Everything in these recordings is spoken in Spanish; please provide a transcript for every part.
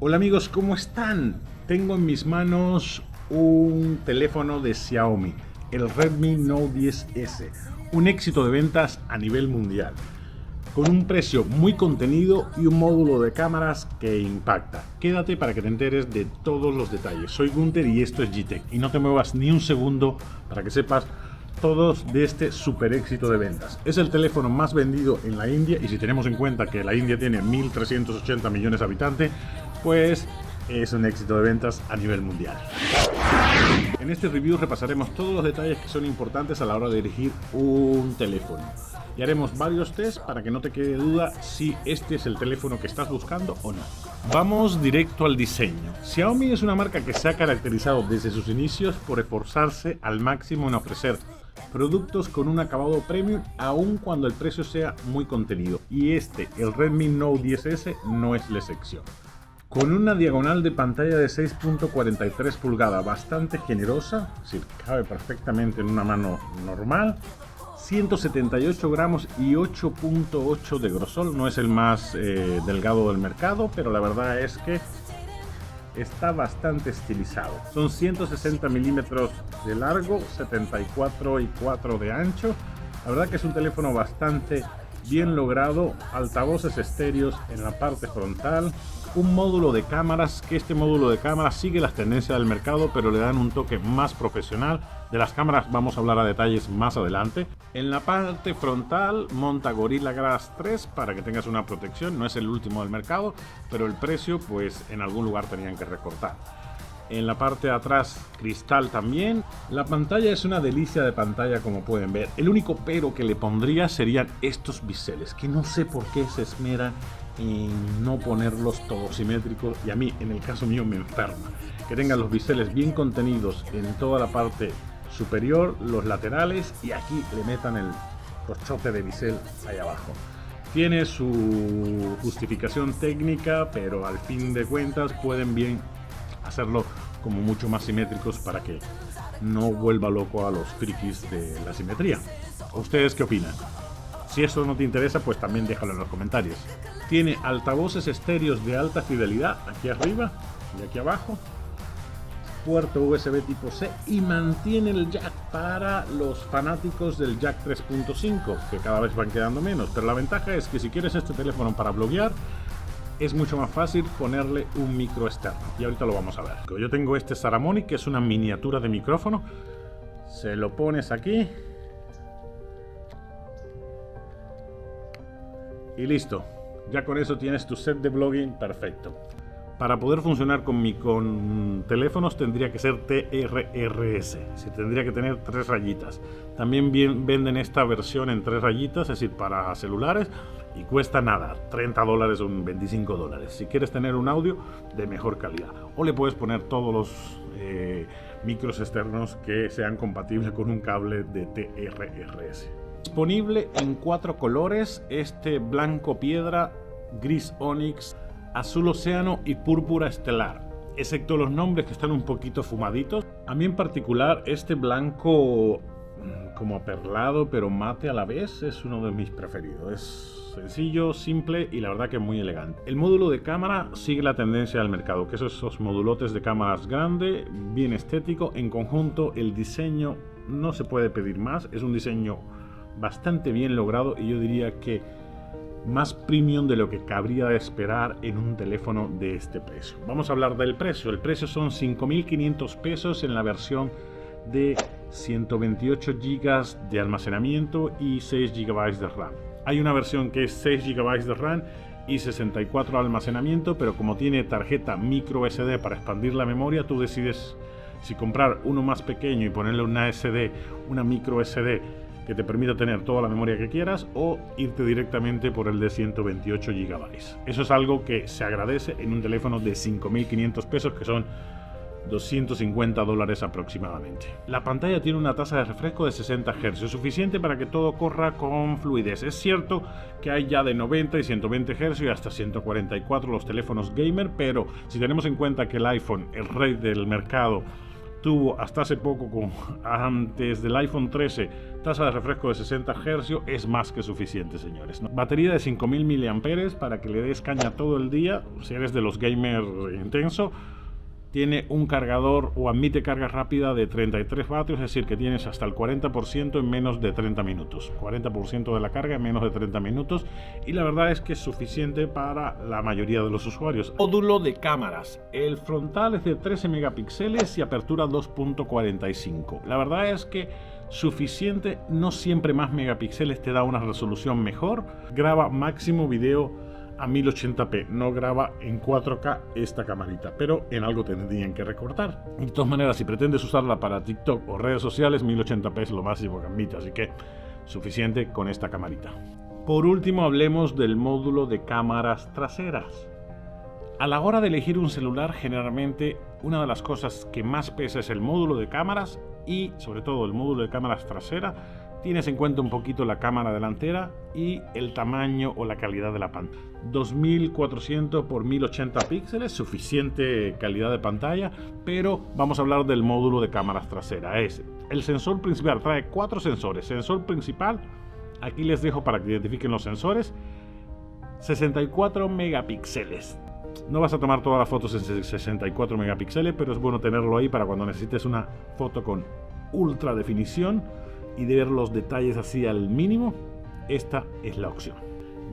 Hola amigos, ¿cómo están? Tengo en mis manos un teléfono de Xiaomi, el Redmi Note 10S, un éxito de ventas a nivel mundial, con un precio muy contenido y un módulo de cámaras que impacta. Quédate para que te enteres de todos los detalles. Soy Gunter y esto es G-Tech, y no te muevas ni un segundo para que sepas todos de este super éxito de ventas. Es el teléfono más vendido en la India, y si tenemos en cuenta que la India tiene 1.380 millones de habitantes, pues es un éxito de ventas a nivel mundial. En este review repasaremos todos los detalles que son importantes a la hora de elegir un teléfono, y haremos varios tests para que no te quede duda si este es el teléfono que estás buscando o no. Vamos directo al diseño. Xiaomi es una marca que se ha caracterizado desde sus inicios por esforzarse al máximo en ofrecer productos con un acabado premium, aun cuando el precio sea muy contenido, y el Redmi Note 10S no es la excepción. Con una diagonal de pantalla de 6.43 pulgadas bastante generosa, es decir, cabe perfectamente en una mano normal, 178 gramos y 8.8 de grosor. No es el más delgado del mercado, pero la verdad es que está bastante estilizado. Son 160 milímetros de largo, 74,4 de ancho. La verdad que es un teléfono bastante bien logrado. Altavoces estéreos en la parte frontal, un módulo de cámaras, que este módulo de cámaras sigue las tendencias del mercado, pero le dan un toque más profesional. De las cámaras vamos a hablar a detalles más adelante. En la parte frontal monta Gorilla Glass 3 para que tengas una protección. No es el último del mercado, pero el precio pues en algún lugar tenían que recortar. En la parte de atrás, cristal también. La pantalla es una delicia de pantalla, como pueden ver. El único pero que le pondría serían estos biseles, que no sé por qué se esmeran en no ponerlos todos simétricos, y a mí, en el caso mío, me enferma. Que tengan los biseles bien contenidos en toda la parte superior, los laterales, y aquí le metan el corchote de bisel ahí abajo. Tiene su justificación técnica, pero al fin de cuentas pueden bien hacerlo como mucho más simétricos para que no vuelva loco a los frikis de la simetría. ¿Ustedes qué opinan? Si eso no te interesa, pues también déjalo en los comentarios. Tiene altavoces estéreos de alta fidelidad aquí arriba y aquí abajo, puerto USB tipo C, y mantiene el jack para los fanáticos del jack 3.5, que cada vez van quedando menos. Pero la ventaja es que si quieres este teléfono para bloguear, es mucho más fácil ponerle un micro externo, y ahorita lo vamos a ver. Yo tengo este Saramonic, que es una miniatura de micrófono. Se lo pones aquí y listo. Ya con eso tienes tu set de blogging perfecto. Para poder funcionar con teléfonos tendría que ser TRRS, tendría que tener 3 rayitas. También venden esta versión en 3 rayitas, es decir, para celulares, y cuesta nada, $30 o $25. Si quieres tener un audio de mejor calidad, o le puedes poner todos los micros externos que sean compatibles con un cable de TRRS. Disponible en 4 colores: blanco piedra, gris onix, azul océano y púrpura estelar, excepto los nombres que están un poquito fumaditos. A mí en particular este blanco como aperlado pero mate a la vez es uno de mis preferidos. Es sencillo, simple y la verdad que muy elegante. El módulo de cámara sigue la tendencia del mercado, que son esos modulotes de cámaras grande, bien estético. En conjunto el diseño no se puede pedir más, es un diseño bastante bien logrado, y yo diría que más premium de lo que cabría de esperar en un teléfono de este precio. Vamos a hablar del precio. El precio son 5.500 pesos en la versión de 128 GB de almacenamiento y 6 GB de RAM. Hay una versión que es 6 GB de RAM y 64 de almacenamiento, pero como tiene tarjeta micro SD para expandir la memoria, tú decides si comprar uno más pequeño y ponerle una micro SD que te permita tener toda la memoria que quieras, o irte directamente por el de 128 GB. Eso es algo que se agradece en un teléfono de 5.500 pesos, que son $250 aproximadamente. La pantalla tiene una tasa de refresco de 60 Hz, suficiente para que todo corra con fluidez. Es cierto que hay ya de 90 y 120 Hz y hasta 144 los teléfonos gamer, pero si tenemos en cuenta que el iPhone, el rey del mercado, tuvo hasta hace poco, antes del iPhone 13, tasa de refresco de 60 Hz, es más que suficiente, señores. Batería de 5000 mAh para que le des caña todo el día, si eres de los gamers intenso. Tiene un cargador o admite carga rápida de 33 vatios, es decir, que tienes hasta el 40% en menos de 30 minutos. 40% de la carga en menos de 30 minutos. Y la verdad es que es suficiente para la mayoría de los usuarios. Módulo de cámaras. El frontal es de 13 megapíxeles y apertura 2.45. La verdad es que suficiente, no siempre más megapíxeles te da una resolución mejor. Graba máximo video a 1080p, no graba en 4K esta camarita, pero en algo tendrían que recortar. De todas maneras, si pretendes usarla para TikTok o redes sociales, 1080p es lo máximo que admite, así que suficiente con esta camarita. Por último, hablemos del módulo de cámaras traseras. A la hora de elegir un celular, generalmente una de las cosas que más pesa es el módulo de cámaras y sobre todo el módulo de cámaras trasera. Tienes en cuenta un poquito la cámara delantera y el tamaño o la calidad de la pantalla. 2400 por 1080 píxeles, suficiente calidad de pantalla, pero vamos a hablar del módulo de cámaras trasera. El sensor principal trae 4 sensores. Sensor principal, aquí les dejo para que identifiquen los sensores, 64 megapíxeles. No vas a tomar todas las fotos en 64 megapíxeles, pero es bueno tenerlo ahí para cuando necesites una foto con ultra definición y de ver los detalles así al mínimo. Esta es la opción.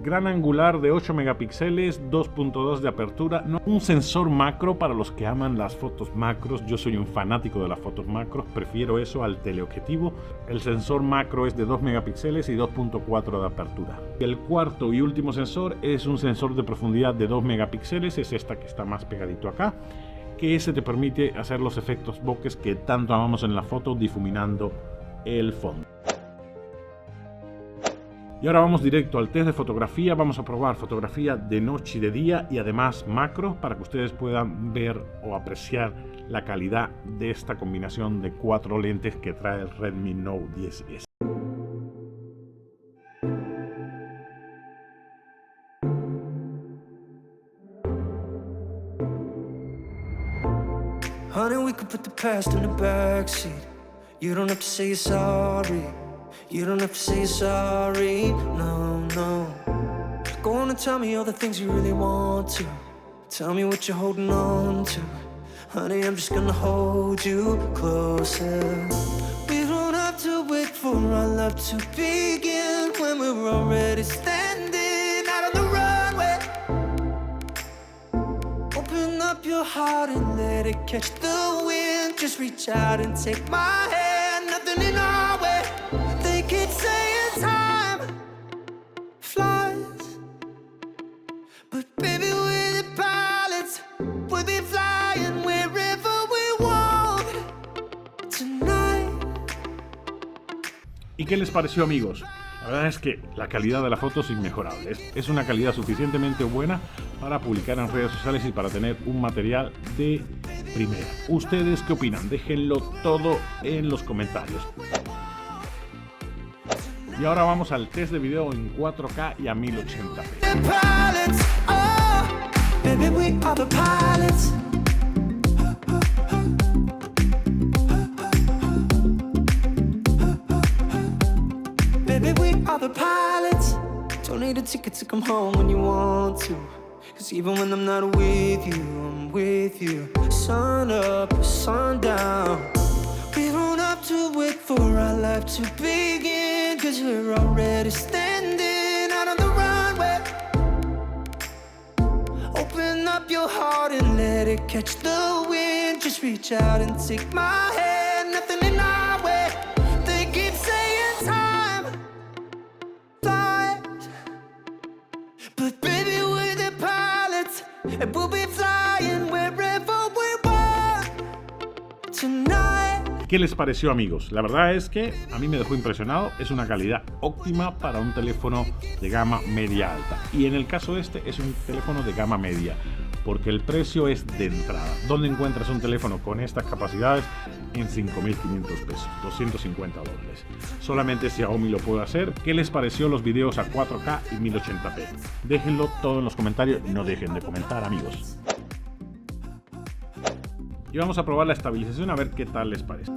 Gran angular de 8 megapíxeles, 2.2 de apertura. Un sensor macro para los que aman las fotos macros. Yo soy un fanático de las fotos macros, prefiero eso al teleobjetivo. El sensor macro es de 2 megapíxeles y 2.4 de apertura. El cuarto y último sensor es un sensor de profundidad de 2 megapíxeles, es esta que está más pegadito acá, que ese te permite hacer los efectos bokeh que tanto amamos en la foto, difuminando el fondo. Y ahora vamos directo al test de fotografía. Vamos a probar fotografía de noche y de día y además macro para que ustedes puedan ver o apreciar la calidad de esta combinación de 4 lentes que trae el Redmi Note 10S. Honey, we could put the past in the backseat. You don't have to say you're sorry. You don't have to say you're sorry. No, no. Go on and tell me all the things you really want to. Tell me what you're holding on to. Honey, I'm just gonna hold you closer. We don't have to wait for our love to begin when we're already standing out on the runway. Open up your heart and let it catch the wind. Just reach out and take my hand. Nothing in our way. They keep saying time flies, but baby we're the pilots. We'll be flying wherever we want tonight. ¿Y qué les pareció, amigos? La verdad es que la calidad de la foto es inmejorable. Es una calidad suficientemente buena para publicar en redes sociales y para tener un material de primera. ¿Ustedes qué opinan? Déjenlo todo en los comentarios. Y ahora vamos al test de video en 4K y a 1080p. Baby, we are the pilots. Don't need a ticket to come home when you want to. Cause even when I'm not with you, I'm with you. Sun up, sun down. We don't have to wait for our life to begin. Cause we're already standing out on the runway. Open up your heart and let it catch the wind. Just reach out and take my hand. Nothing in our way. They keep saying time flies, but baby we're the pilots, and we'll be flying wherever we want tonight. ¿Qué les pareció, amigos? La verdad es que a mí me dejó impresionado. Es una calidad óptima para un teléfono de gama media alta. Y en el caso este es un teléfono de gama media, porque el precio es de entrada. ¿Dónde encuentras un teléfono con estas capacidades? En 5.500 pesos, 250 dólares. Solamente Xiaomi lo puede hacer. ¿Qué les pareció los videos a 4K y 1080p? Déjenlo todo en los comentarios y no dejen de comentar, amigos. y vamos a probar la estabilización a ver qué tal les parece.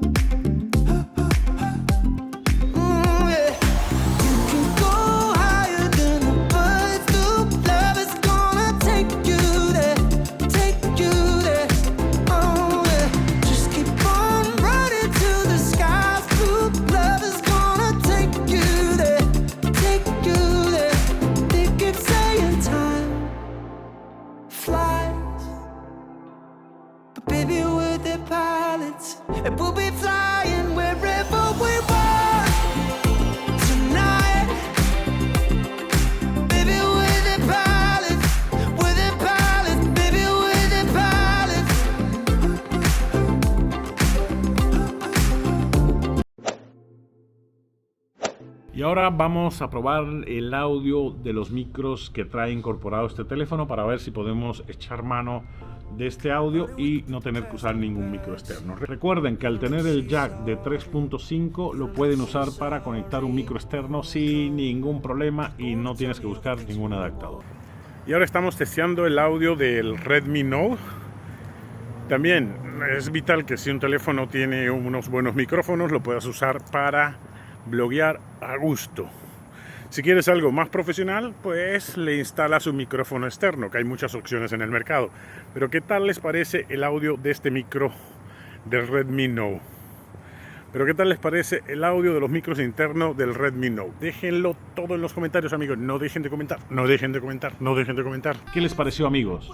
And we'll be flying wherever we want tonight. Baby, we're the pilots, baby, we're the pilots. Y ahora vamos a probar el audio de los micros que trae incorporado este teléfono para ver si podemos echar mano de este audio y no tener que usar ningún micro externo. Recuerden que al tener el jack de 3.5 lo pueden usar para conectar un micro externo sin ningún problema y no tienes que buscar ningún adaptador. Y ahora estamos testeando el audio del Redmi Note. También es vital que si un teléfono tiene unos buenos micrófonos lo puedas usar para bloguear a gusto. Si quieres algo más profesional, pues le instalas un micrófono externo, que hay muchas opciones en el mercado. Pero ¿qué tal les parece el audio de este micro del Redmi Note? Pero ¿qué tal les parece el audio de los micros internos del Redmi Note? Déjenlo todo en los comentarios, amigos. No dejen de comentar, no dejen de comentar, no dejen de comentar. ¿Qué les pareció, amigos?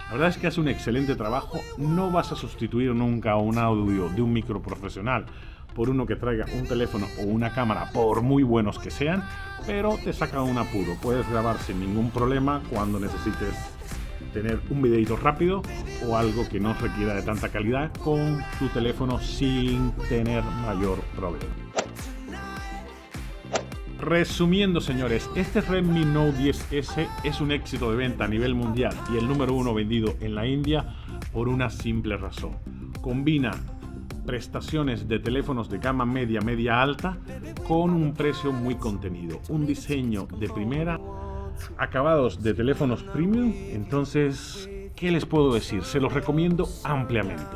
La verdad es que hace un excelente trabajo. No vas a sustituir nunca un audio de un micro profesional por uno que traiga un teléfono o una cámara, por muy buenos que sean, pero te saca un apuro. Puedes grabar sin ningún problema cuando necesites tener un videito rápido o algo que no requiera de tanta calidad con tu teléfono sin tener mayor problema. Resumiendo, señores, este Redmi Note 10S es un éxito de venta a nivel mundial y el número 1 vendido en la India por una simple razón. Combina prestaciones de teléfonos de gama media alta con un precio muy contenido, un diseño de primera, acabados de teléfonos premium. Entonces, ¿qué les puedo decir? Se los recomiendo ampliamente.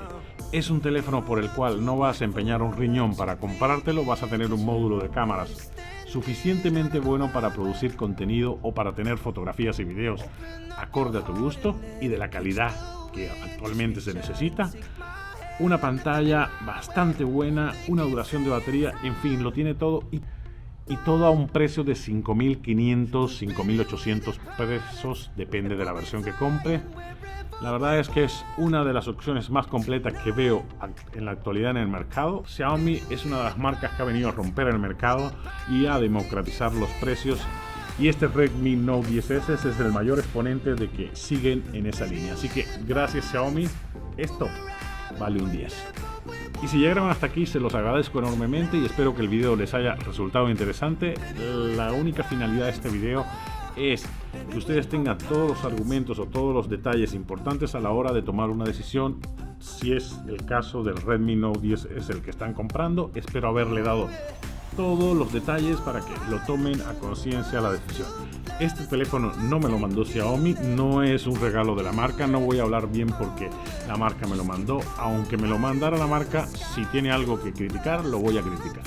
Es un teléfono por el cual no vas a empeñar un riñón para comprártelo, vas a tener un módulo de cámaras suficientemente bueno para producir contenido o para tener fotografías y videos acorde a tu gusto y de la calidad que actualmente se necesita. Una pantalla bastante buena, una duración de batería, en fin, lo tiene todo y todo a un precio de 5.500, 5.800 pesos, depende de la versión que compre. La verdad es que es una de las opciones más completas que veo en la actualidad en el mercado. Xiaomi es una de las marcas que ha venido a romper el mercado y a democratizar los precios. Y este Redmi Note 10S es el mayor exponente de que siguen en esa línea. Así que gracias, Xiaomi, esto vale un 10. Y si llegaron hasta aquí, se los agradezco enormemente y espero que el video les haya resultado interesante. La única finalidad de este video es que ustedes tengan todos los argumentos o todos los detalles importantes a la hora de tomar una decisión. Si es el caso del Redmi Note 10 es el que están comprando, espero haberle dado todos los detalles para que lo tomen a conciencia la decisión. Este teléfono no me lo mandó Xiaomi, no es un regalo de la marca, no voy a hablar bien porque la marca me lo mandó. Aunque me lo mandara la marca, si tiene algo que criticar, lo voy a criticar.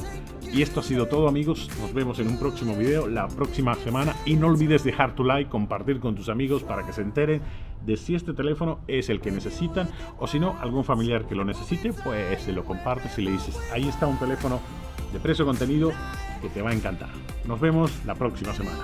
Y esto ha sido todo, amigos, nos vemos en un próximo video la próxima semana y no olvides dejar tu like, compartir con tus amigos para que se enteren de si este teléfono es el que necesitan o si no, algún familiar que lo necesite, pues se lo compartes y le dices, ahí está un teléfono de precio contenido que te va a encantar. Nos vemos la próxima semana.